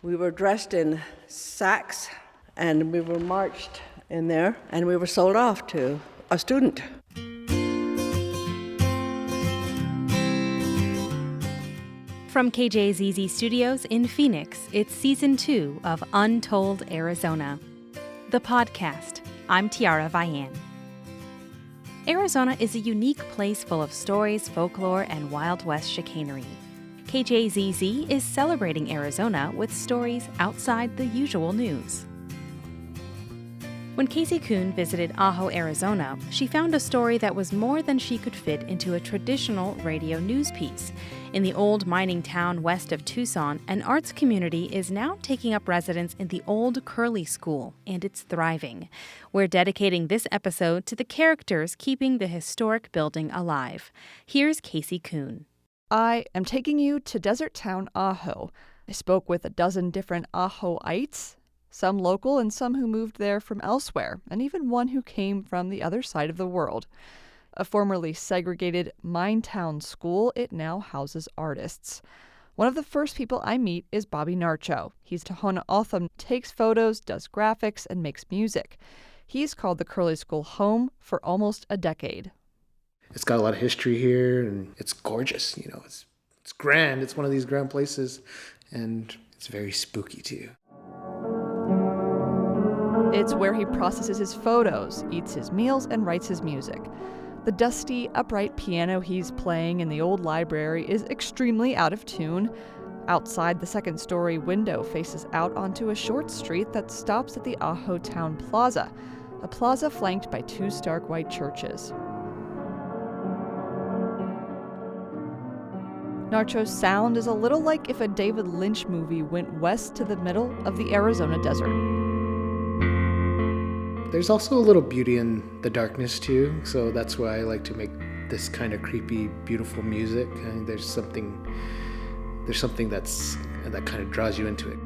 We were dressed in sacks, and we were marched in there, and we were sold off to a student. From KJZZ Studios in Phoenix, it's Season 2 of Untold, Arizona, the podcast. I'm Tiara Vian. Arizona is a unique place full of stories, folklore, and Wild West chicanery. KJZZ is celebrating Arizona with stories outside the usual news. When Casey Kuhn visited Ajo, Arizona, she found a story that was more than she could fit into a traditional radio news piece. In the old mining town west of Tucson, an arts community is now taking up residence in the old Curley School, and it's thriving. We're dedicating this episode to the characters keeping the historic building alive. Here's Casey Kuhn. I am taking you to desert town Ajo. I spoke with a dozen different Ajoites, some local and some who moved there from elsewhere, and even one who came from the other side of the world. A formerly segregated mine town school, it now houses artists. One of the first people I meet is Bobby Narcho. He's Tohono O'odham, takes photos, does graphics, and makes music. He's called the Curley School home for almost a decade. It's got a lot of history here, and it's gorgeous. You know, it's grand. It's one of these grand places, and it's very spooky too. It's where he processes his photos, eats his meals, and writes his music. The dusty, upright piano he's playing in the old library is extremely out of tune. Outside, the second-story window faces out onto a short street that stops at the Ajo Town Plaza, a plaza flanked by two stark white churches. Narcho's sound is a little like if a David Lynch movie went west to the middle of the Arizona desert. There's also a little beauty in the darkness too, so that's why I like to make this kind of creepy, beautiful music. And there's something that kind of draws you into it.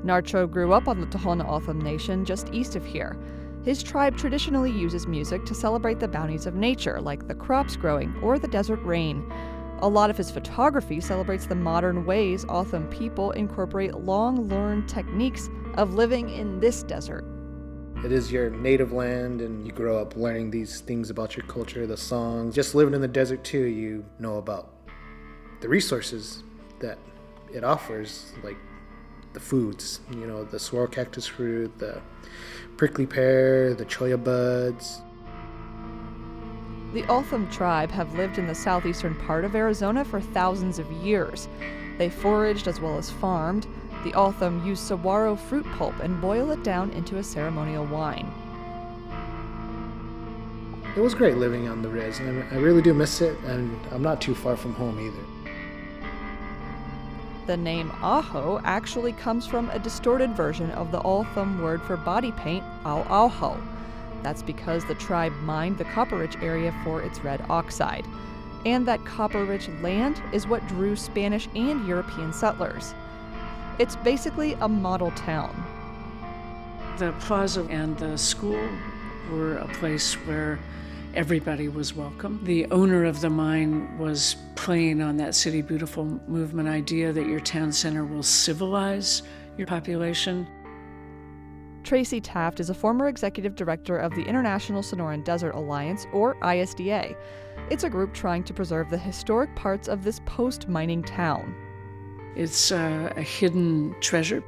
Narcho grew up on the Tohono O'odham Nation just east of here. His tribe traditionally uses music to celebrate the bounties of nature, like the crops growing or the desert rain. A lot of his photography celebrates the modern ways O'odham people incorporate long-learned techniques of living in this desert. It is your native land, and you grow up learning these things about your culture, the songs. Just living in the desert too, you know about the resources that it offers, like the foods, you know, the swirl cactus fruit, the prickly pear, the cholla buds. The O'odham tribe have lived in the southeastern part of Arizona for thousands of years. They foraged as well as farmed. The O'odham use saguaro fruit pulp and boil it down into a ceremonial wine. It was great living on the res. I really do miss it, and I'm not too far from home either. The name Ajo actually comes from a distorted version of the O'odham word for body paint, au. That's because the tribe mined the copper-rich area for its red oxide. And that copper-rich land is what drew Spanish and European settlers. It's basically a model town. The plaza and the school were a place where everybody was welcome. The owner of the mine was playing on that City Beautiful movement idea that your town center will civilize your population. Tracy Taft is a former executive director of the International Sonoran Desert Alliance, or ISDA. It's a group trying to preserve the historic parts of this post-mining town. It's a hidden treasure.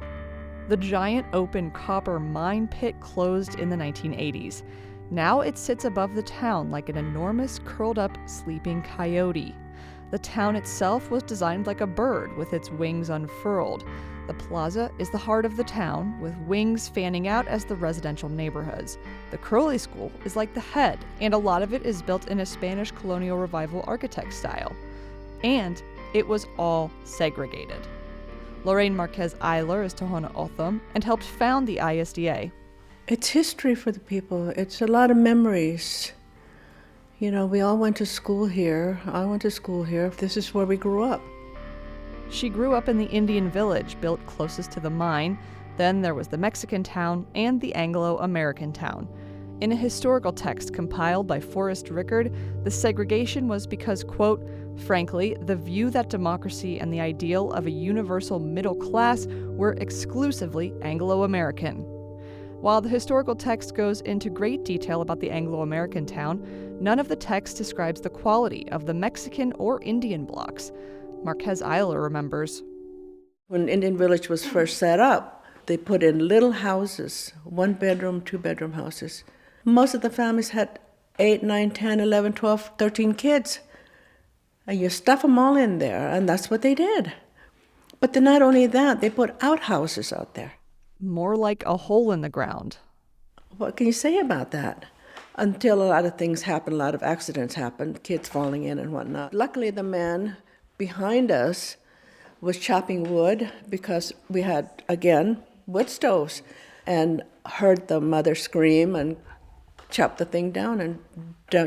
The giant open copper mine pit closed in the 1980s. Now it sits above the town like an enormous curled-up sleeping coyote. The town itself was designed like a bird with its wings unfurled. The plaza is the heart of the town, with wings fanning out as the residential neighborhoods. The Curley School is like the head, and a lot of it is built in a Spanish colonial revival architect style. And it was all segregated. Lorraine Marquez Eiler is Tohono O'odham and helped found the ISDA. It's history for the people. It's a lot of memories. You know, we all went to school here. I went to school here. This is where we grew up. She grew up in the Indian village built closest to the mine. Then there was the Mexican town and the Anglo-American town. In a historical text compiled by Forrest Rickard, the segregation was because, quote, frankly, the view that democracy and the ideal of a universal middle class were exclusively Anglo-American. While the historical text goes into great detail about the Anglo-American town, none of the text describes the quality of the Mexican or Indian blocks. Marquez Eiler remembers. When Indian Village was first set up, they put in little houses, 1-bedroom, 2-bedroom houses. Most of the families had 8, 9, 10, 11, 12, 13 kids. And you stuff them all in there, and that's what they did. But then not only that, they put outhouses out there. More like a hole in the ground. What can you say about that? Until a lot of things happened, a lot of accidents happened, kids falling in and whatnot. Luckily, the man behind us was chopping wood because we had, again, wood stoves, and heard the mother scream and chopped the thing down and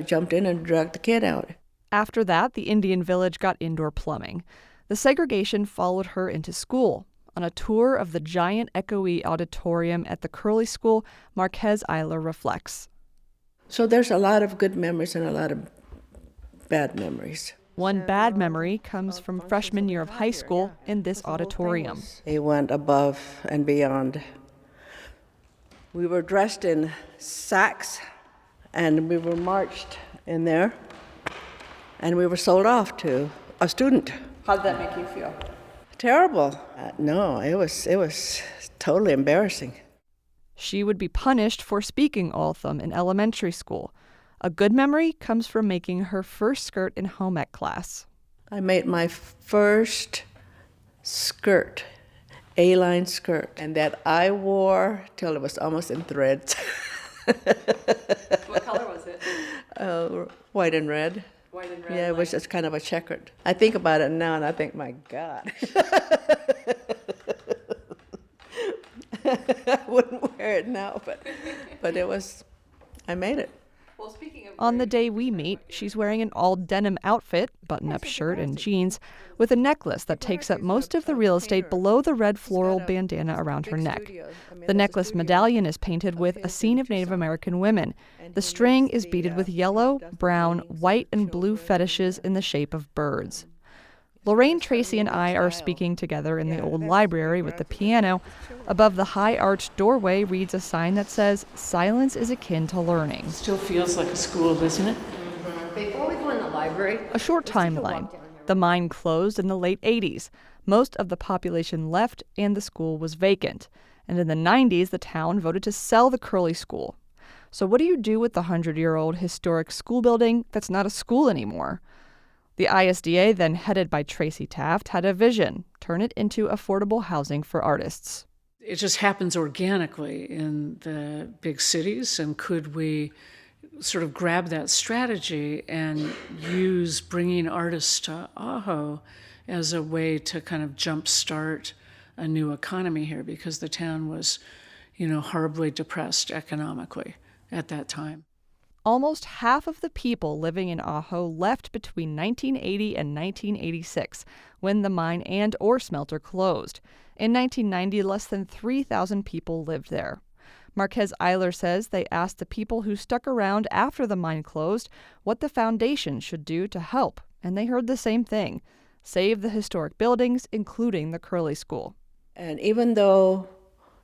jumped in and dragged the kid out. After that, the Indian Village got indoor plumbing. The segregation followed her into school. On a tour of the giant echoey auditorium at the Curley School, Marquez Eiler reflects. So there's a lot of good memories and a lot of bad memories. One bad memory comes from freshman year of high school in this auditorium. They went above and beyond. We were dressed in sacks, and we were marched in there, and we were sold off to a student. How did that make you feel? Terrible. No, it was totally embarrassing. She would be punished for speaking Altham in elementary school. A good memory comes from making her first skirt in home ec class. I made my first skirt, A-line skirt, and that I wore till it was almost in threads. What color was it? White and red. White and red. Yeah, it was just kind of a checkered. I think about it now and I think, my God. I wouldn't wear it now, but it was, I made it. Well, on the day we meet, she's wearing an all-denim outfit, button-up shirt and jeans, with a necklace that takes up most of the real estate below the red floral bandana around her neck. The necklace medallion is painted with a scene of Native American women. The string is beaded with yellow, brown, white, and blue fetishes in the shape of birds. Lorraine, Tracy, and I are speaking together in the old library with the piano. Above the high-arched doorway reads a sign that says, "Silence is akin to learning." Still feels like a school, doesn't it? Before we go in the library, A short timeline. The mine closed in the late 80s. Most of the population left and the school was vacant. And in the 90s, the town voted to sell the Curley School. So what do you do with the 100-year-old historic school building that's not a school anymore? The ISDA, then headed by Tracy Taft, had a vision: turn it into affordable housing for artists. It just happens organically in the big cities, and could we sort of grab that strategy and use bringing artists to Ajo as a way to kind of jumpstart a new economy here, because the town was, horribly depressed economically at that time. Almost half of the people living in Ajo left between 1980 and 1986, when the mine and ore smelter closed. In 1990, less than 3,000 people lived there. Marquez Eiler says they asked the people who stuck around after the mine closed what the foundation should do to help, and they heard the same thing: save the historic buildings, including the Curley School. And even though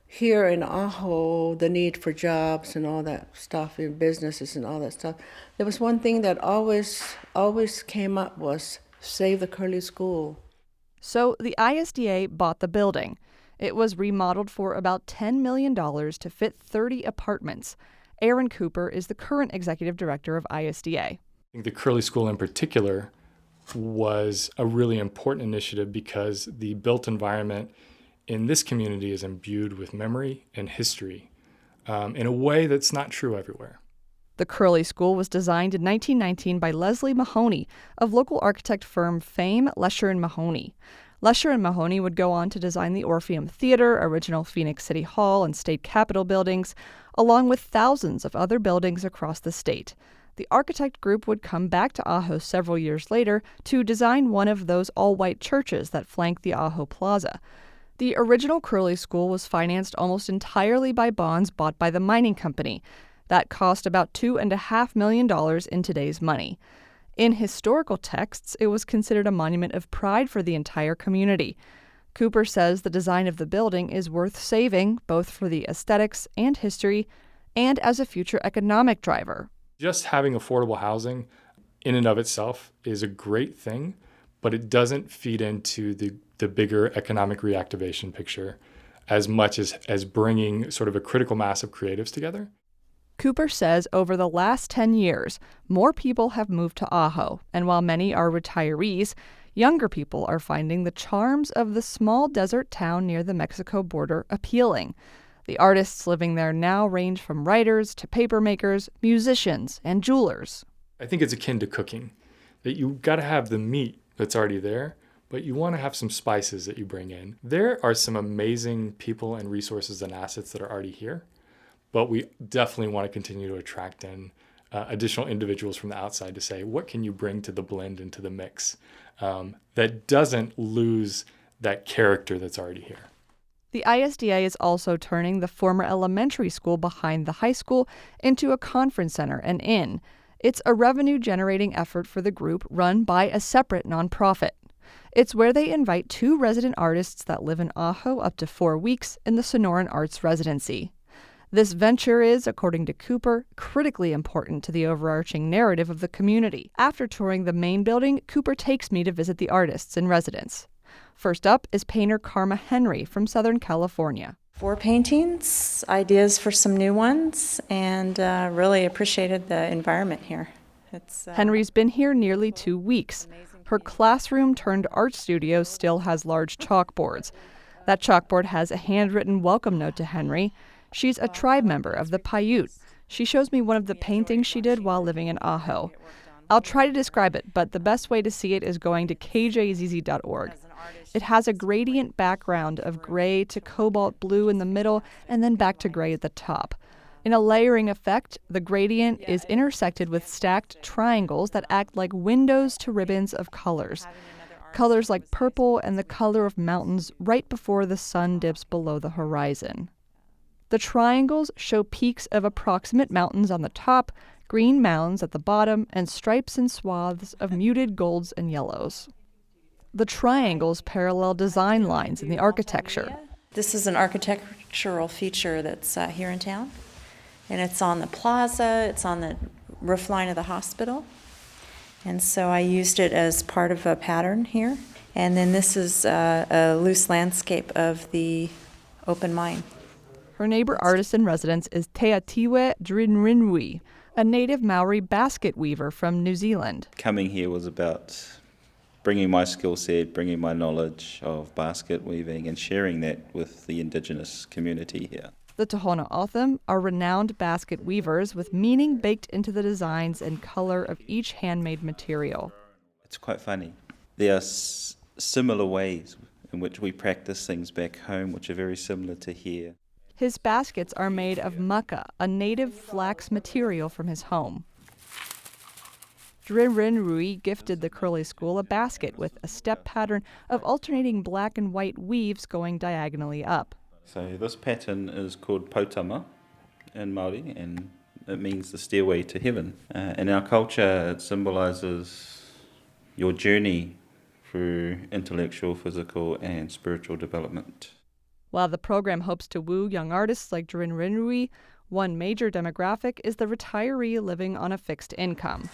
here in Ajo, the need for jobs and all that stuff in businesses and all that stuff, there was one thing that always came up was save the Curley School. So the ISDA bought the building. It was remodeled for about $10 million to fit 30 apartments. Aaron Cooper is the current executive director of ISDA. I think the Curley School in particular was a really important initiative because the built environment in this community is imbued with memory and history in a way that's not true everywhere. The Curley School was designed in 1919 by Leslie Mahoney of local architect firm Fame, Lesher & Mahoney. Lesher & Mahoney would go on to design the Orpheum Theater, original Phoenix City Hall, and state capitol buildings, along with thousands of other buildings across the state. The architect group would come back to Ajo several years later to design one of those all-white churches that flank the Ajo Plaza. The original Curley School was financed almost entirely by bonds bought by the mining company. That cost about $2.5 million in today's money. In historical texts, it was considered a monument of pride for the entire community. Cooper says the design of the building is worth saving, both for the aesthetics and history, and as a future economic driver. Just having affordable housing in and of itself is a great thing, but it doesn't feed into the bigger economic reactivation picture as much as bringing sort of a critical mass of creatives together. Cooper says over the last 10 years, more people have moved to Ajo, and while many are retirees, younger people are finding the charms of the small desert town near the Mexico border appealing. The artists living there now range from writers to papermakers, musicians, and jewelers. I think it's akin to cooking, that you got to have the meat that's already there, but you want to have some spices that you bring in. There are some amazing people and resources and assets that are already here, but we definitely want to continue to attract in additional individuals from the outside to say, what can you bring to the blend and to the mix that doesn't lose that character that's already here? The ISDA is also turning the former elementary school behind the high school into a conference center and inn. It's a revenue-generating effort for the group run by a separate nonprofit. It's where they invite 2 resident artists that live in Ajo up to 4 weeks in the Sonoran Arts Residency. This venture is, according to Cooper, critically important to the overarching narrative of the community. After touring the main building, Cooper takes me to visit the artists in residence. First up is painter Karma Henry from Southern California. 4 paintings, ideas for some new ones, and really appreciated the environment here. Henry's been here nearly 2 weeks. Her classroom turned art studio still has large chalkboards. That chalkboard has a handwritten welcome note to Henry. She's a tribe member of the Paiute. She shows me one of the paintings she did while living in Ajo. I'll try to describe it, but the best way to see it is going to kjzz.org. It has a gradient background of gray to cobalt blue in the middle and then back to gray at the top. In a layering effect, the gradient is intersected with stacked triangles that act like windows to ribbons of colors. Colors like purple and the color of mountains right before the sun dips below the horizon. The triangles show peaks of approximate mountains on the top, green mounds at the bottom, and stripes and swaths of muted golds and yellows. The triangles parallel design lines in the architecture. This is an architectural feature that's here in town, and it's on the plaza, it's on the roof line of the hospital, and so I used it as part of a pattern here. And then this is a loose landscape of the open mine. Her neighbor artist in residence is Teatiwe Drinrinwi, a native Maori basket weaver from New Zealand. Coming here was about bringing my skill set, bringing my knowledge of basket weaving and sharing that with the Indigenous community here. The Tohono O'odham are renowned basket weavers with meaning baked into the designs and color of each handmade material. It's quite funny. There are similar ways in which we practice things back home which are very similar to here. His baskets are made of mucka, a native flax material from his home. Drinrin Rui gifted the Curley School a basket with a step pattern of alternating black and white weaves going diagonally up. So this pattern is called potama in Māori, and it means the stairway to heaven. In our culture, it symbolises your journey through intellectual, physical, and spiritual development. While the program hopes to woo young artists like Drinrin Rui, one major demographic is the retiree living on a fixed income.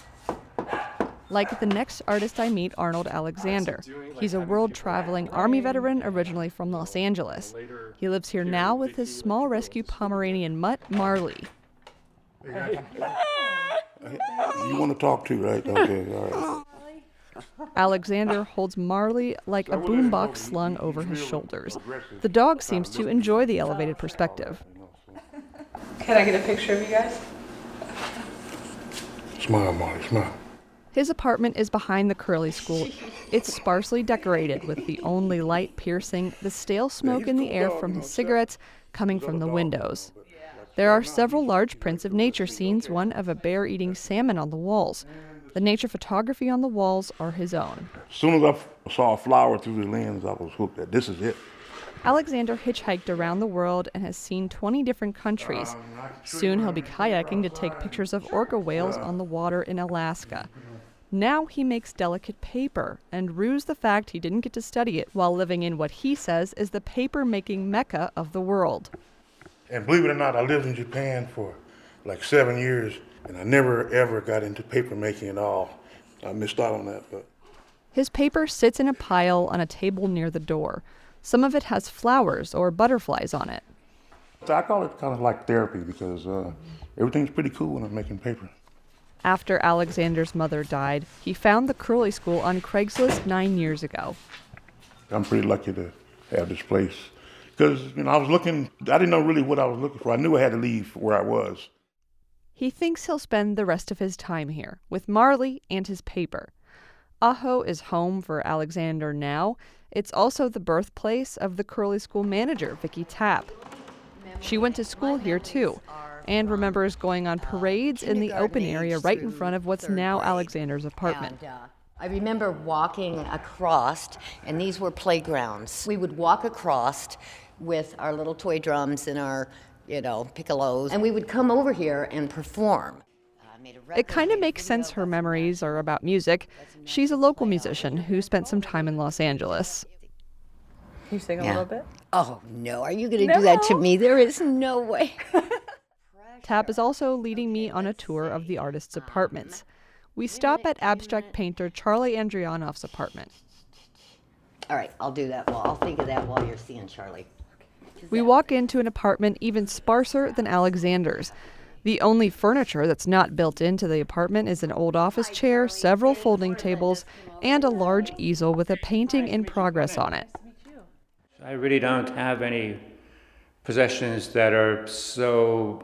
Like the next artist I meet, Arnold Alexander. He's a world-traveling Army veteran originally from Los Angeles. He lives here now with his small rescue Pomeranian mutt, Marley. You want to talk too, right? Okay, all right. Alexander holds Marley like a boombox slung over his shoulders. The dog seems to enjoy the elevated perspective. Can I get a picture of you guys? Smile, Marley, smile. His apartment is behind the Curley School. It's sparsely decorated with the only light piercing the stale smoke in the air from his cigarettes coming from the windows. There are several large prints of nature scenes, one of a bear eating salmon on the walls. The nature photography on the walls are his own. As soon as I saw a flower through the lens, I was hooked at this is it. Alexander hitchhiked around the world and has seen 20 different countries. Soon he'll be kayaking to take pictures of orca whales on the water in Alaska. Now he makes delicate paper and rues the fact he didn't get to study it while living in what he says is the paper-making mecca of the world. And believe it or not, I lived in Japan for like 7 years, and I never ever got into paper making at all. I missed out on that, but. His paper sits in a pile on a table near the door. Some of it has flowers or butterflies on it. I call it kind of like therapy because everything's pretty cool when I'm making paper. After Alexander's mother died, he found the Curley School on Craigslist 9 years ago. I'm pretty lucky to have this place because, I was looking, I didn't know really what I was looking for. I knew I had to leave where I was. He thinks he'll spend the rest of his time here with Marley and his paper. Ajo is home for Alexander now. It's also the birthplace of the Curley School manager, Vicki Tapp. She went to school here too, and remembers going on parades in the open area right in front of what's now Alexander's apartment. And, I remember walking across, and these were playgrounds. We would walk across with our little toy drums and our, piccolos, and we would come over here and perform. It kind of makes sense her memories are about music. She's a local musician who spent some time in Los Angeles. Can you sing a little bit? Oh, no. Are you going to do that to me? There is no way. Tapp is also leading me on a tour of the artist's apartments. We stop at abstract painter Charlie Andrianoff's apartment. All right, I'll do that. Well, I'll think of that while you're seeing Charlie. We walk into an apartment even sparser than Alexander's. The only furniture that's not built into the apartment is an old office chair, several folding tables, and a large easel with a painting in progress on it. I really don't have any possessions that are so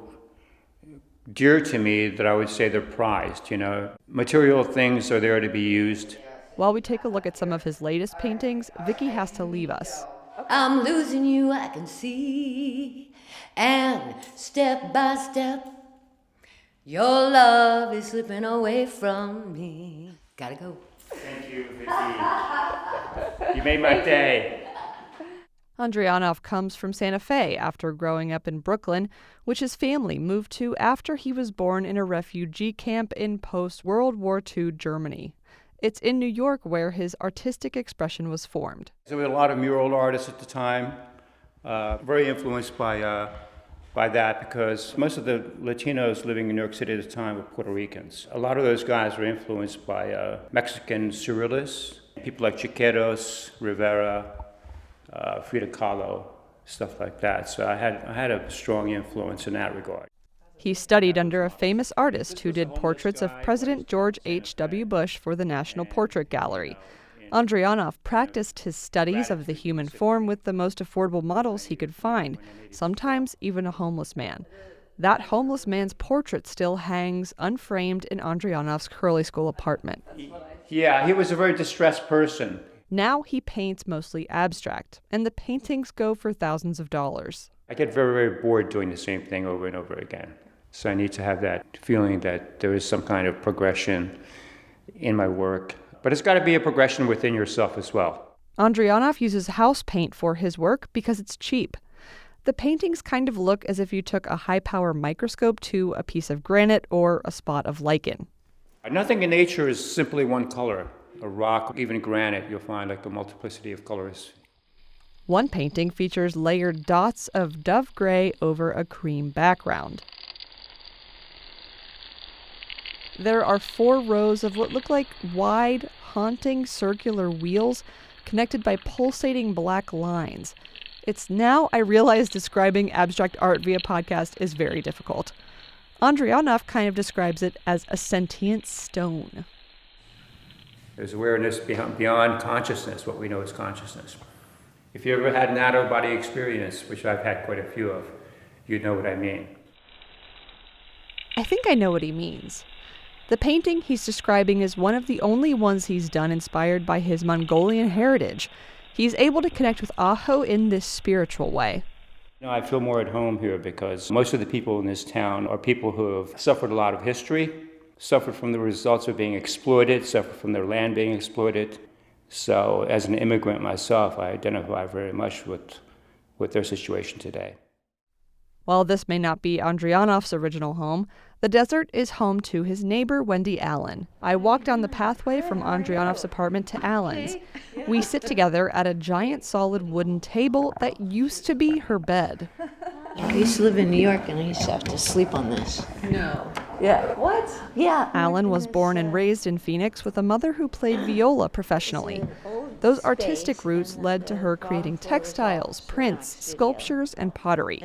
dear to me that I would say they're prized, Material things are there to be used. While we take a look at some of his latest paintings, Vicki has to leave us. I'm losing you, I can see, and step by step, your love is slipping away from me. Gotta go. Thank you, Vicki. You made my day. Andrianoff comes from Santa Fe after growing up in Brooklyn, which his family moved to after he was born in a refugee camp in post-World War II Germany. It's in New York where his artistic expression was formed. There were a lot of mural artists at the time, very influenced by that because most of the Latinos living in New York City at the time were Puerto Ricans. A lot of those guys were influenced by Mexican surrealists, people like Chiqueros, Rivera, Frida Kahlo, stuff like that. So I had a strong influence in that regard. He studied under a famous artist who did portraits of President George H.W. Bush for the National Portrait Gallery. Andrianoff practiced his studies of the human form with the most affordable models he could find, sometimes even a homeless man. That homeless man's portrait still hangs unframed in Andrianoff's Curley School apartment. Yeah, he was a very distressed person. Now he paints mostly abstract, and the paintings go for thousands of dollars. I get very, very bored doing the same thing over and over again. So I need to have that feeling that there is some kind of progression in my work. But it's got to be a progression within yourself as well. Andrianoff uses house paint for his work because it's cheap. The paintings kind of look as if you took a high-power microscope to a piece of granite or a spot of lichen. Nothing in nature is simply one color. A rock, even granite, you'll find like the multiplicity of colors. One painting features layered dots of dove gray over a cream background. There are 4 rows of what look like wide, haunting circular wheels connected by pulsating black lines. It's now I realize describing abstract art via podcast is very difficult. Andrianoff kind of describes it as a sentient stone. There's awareness beyond consciousness, what we know is consciousness. If you ever had an out-of-body experience, which I've had quite a few of, you'd know what I mean. I think I know what he means. The painting he's describing is one of the only ones he's done inspired by his Mongolian heritage. He's able to connect with Ajo in this spiritual way. I feel more at home here because most of the people in this town are people who have suffered a lot of history, suffered from the results of being exploited, suffered from their land being exploited. So as an immigrant myself, I identify very much with with their situation today. While this may not be Andrianov's original home, the desert is home to his neighbor, Wendy Allen. I walk down the pathway from Andrianov's apartment to Allen's. We sit together at a giant solid wooden table that used to be her bed. I used to live in New York, and I used to have to sleep on this. No. Yeah. What? Yeah. Allen was born and raised in Phoenix with a mother who played viola professionally. Those artistic roots led to her creating textiles, prints, sculptures, and pottery.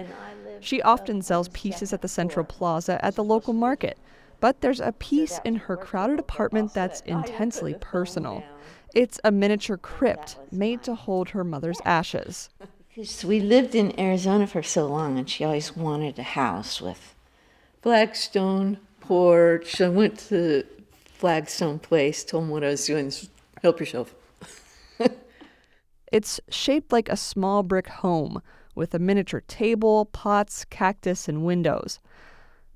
She often sells pieces at the Central Plaza at the local market, but there's a piece in her crowded apartment that's intensely personal. It's a miniature crypt made to hold her mother's ashes. Because we lived in Arizona for so long, and she always wanted a house with flagstone porch. I went to the flagstone place, told them what I was doing. Help yourself. It's shaped like a small brick home, with a miniature table, pots, cactus, and windows.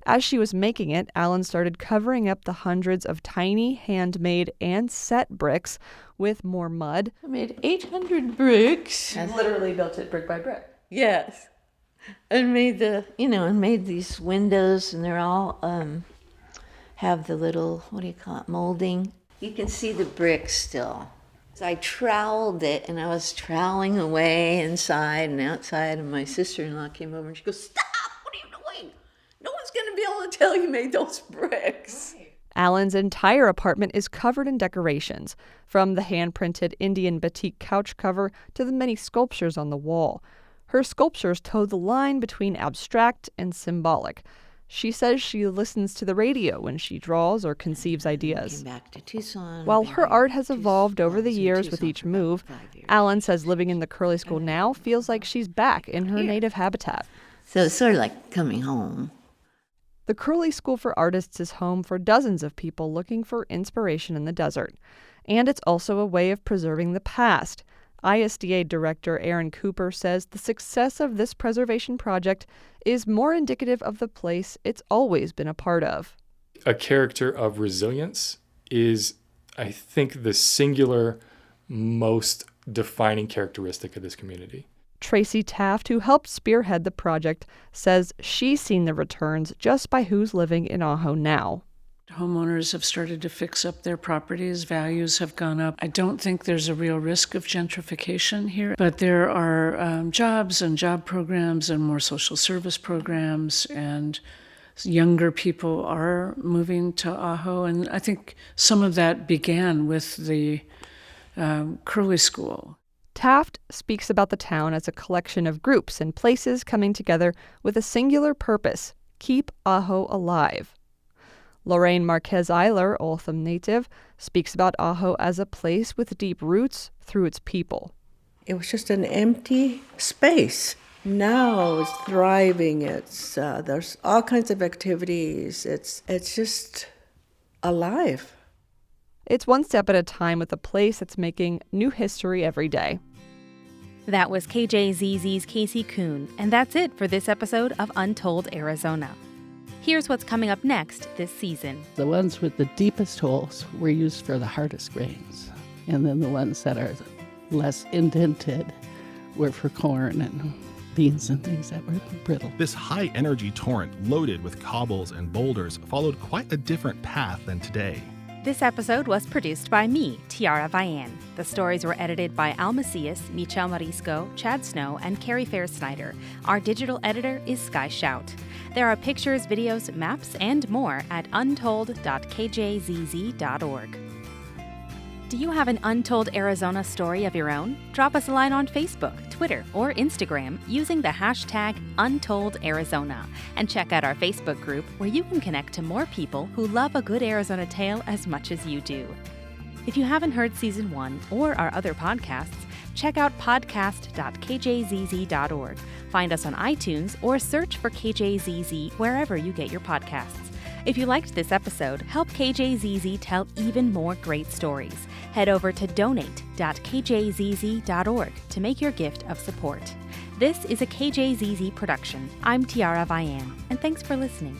As she was making it, Allen started covering up the hundreds of tiny, handmade, and set bricks with more mud. I made 800 bricks. You literally built it brick by brick. Yes. And made made these windows, and they're all, have the little, molding. You can see the bricks still. So I troweled it, and I was troweling away inside and outside, and my sister-in-law came over, and she goes, "Stop! What are you doing? No one's going to be able to tell you made those bricks." Allen's entire apartment is covered in decorations, from the hand-printed Indian batik couch cover to the many sculptures on the wall. Her sculptures toe the line between abstract and symbolic. She says she listens to the radio when she draws or conceives ideas. Came back to Tucson. While her art has evolved over the years with each move, Allen says living in the Curley School now feels like she's back in her native habitat. So it's sort of like coming home. The Curley School for Artists is home for dozens of people looking for inspiration in the desert. And it's also a way of preserving the past. ISDA Director Aaron Cooper says the success of this preservation project is more indicative of the place it's always been a part of. A character of resilience is, I think, the singular most defining characteristic of this community. Tracy Taft, who helped spearhead the project, says she's seen the returns just by who's living in Ajo now. Homeowners have started to fix up their properties. Values have gone up. I don't think there's a real risk of gentrification here, but there are jobs and job programs and more social service programs, and younger people are moving to Ajo. And I think some of that began with the Curley School. Taft speaks about the town as a collection of groups and places coming together with a singular purpose: keep Ajo alive. Lorraine Marquez-Eiler, Oldham native, speaks about Ajo as a place with deep roots through its people. It was just an empty space. Now it's thriving. There's all kinds of activities. It's just alive. It's one step at a time with a place that's making new history every day. That was KJZZ's Casey Kuhn, and that's it for this episode of Untold Arizona. Here's what's coming up next this season. The ones with the deepest holes were used for the hardest grains, and then the ones that are less indented were for corn and beans and things that were brittle. This high-energy torrent loaded with cobbles and boulders followed quite a different path than today. This episode was produced by me, Tiara Vian. The stories were edited by Al Macias, Michelle Marisco, Chad Snow, and Carrie Fair-Snyder. Our digital editor is Sky Shout. There are pictures, videos, maps, and more at untold.kjzz.org. Do you have an Untold Arizona story of your own? Drop us a line on Facebook, Twitter, or Instagram using the hashtag UntoldArizona. And check out our Facebook group where you can connect to more people who love a good Arizona tale as much as you do. If you haven't heard Season 1 or our other podcasts, check out podcast.kjzz.org. Find us on iTunes or search for KJZZ wherever you get your podcasts. If you liked this episode, help KJZZ tell even more great stories. Head over to donate.kjzz.org to make your gift of support. This is a KJZZ production. I'm Tiara Vian, and thanks for listening.